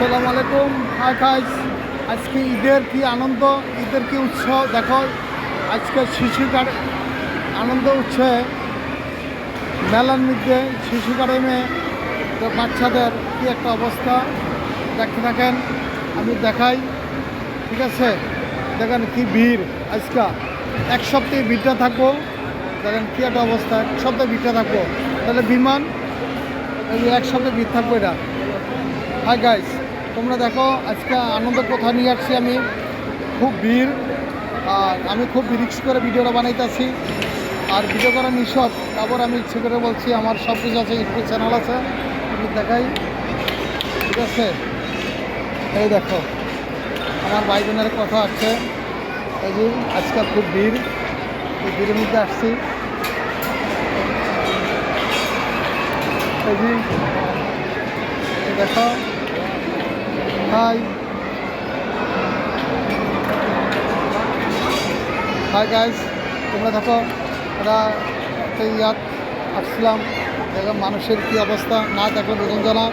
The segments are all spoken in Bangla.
আসসালামু আলাইকুম। হাই গাইস, আজকে ঈদের কি আনন্দ, ঈদের কি উৎসব দেখো। আজকে শিশু আনন্দ উৎসবে মেলার মধ্যে শিশু গার্ডেনে বাচ্চাদের কি একটা অবস্থা দেখতে থাকেন, আমি দেখাই। ঠিক আছে, দেখেন কি ভিড়। আজকে এক সপ্তাহে ভিড়টা থাকবো। দেখেন কি একটা অবস্থা, এক সপ্তাহে ভিড়টা থাকবো। তাহলে বিমান এক সপ্তাহে ভিড় থাকবো এটা। হাই গাইস, তোমরা দেখো আজকে আনন্দ কোথায় নিয়ে আসছি আমি। খুব ভিড়, আর আমি খুব রিস্ক করে ভিডিওটা বানাইতেছি। আর ভিডিও করা নিষেধ, তারপর আমি ইচ্ছে করে বলছি আমার সব কিছু আছে, ইউটিউব চ্যানেল আছে, আমি দেখাই। ঠিক আছে, এই দেখো আমার ভাই বোনের কথা আছে। এই যে আজকাল খুব ভিড়, এই ভিড়ের মধ্যে আসছি। এই যে দেখো, হাই হাই গাইস, তোমরা দেখো এটা ইয়াদ আসছিলাম। দেখো মানুষের কী অবস্থা, না দেখলে বোঝন জানা।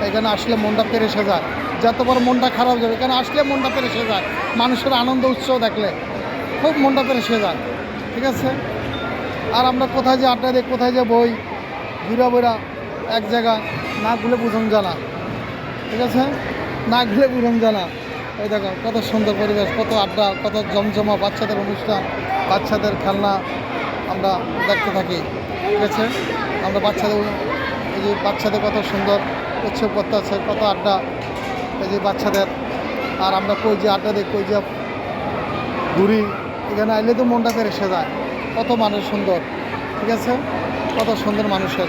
এখানে আসলে মনটা পেরেসে যায়, যত বড় মনটা খারাপ যাবে, এখানে আসলে মনটা পেরেসে যায়। মানুষের আনন্দ উৎসব দেখলে খুব মনটা পেরেসে যায়। ঠিক আছে, আর আমরা কোথায় যে আড্ডা দিই, কোথায় যে বই ঘুরা বইরা এক জায়গায়, না ঘুরে বুঝন জানা। ঠিক আছে, না ঘুরে বুঝন জানা। এই দেখো কত সুন্দর পরিবেশ, কত আড্ডা, কত জমজমা, বাচ্চাদের অনুষ্ঠান, বাচ্চাদের খেলনা আমরা দেখতে থাকি। ঠিক আছে, আমরা বাচ্চাদের এই যে বাচ্চাদের কত সুন্দর উৎসব করতে আছে, কত আড্ডা এই যে বাচ্চাদের। আর আমরা কই যে আড্ডা দিই, কই যে ঘুরি, এখানে আইলে তো মনটা পেরেসে যায়। কত মানুষ সুন্দর, ঠিক আছে, কত সুন্দর মানুষের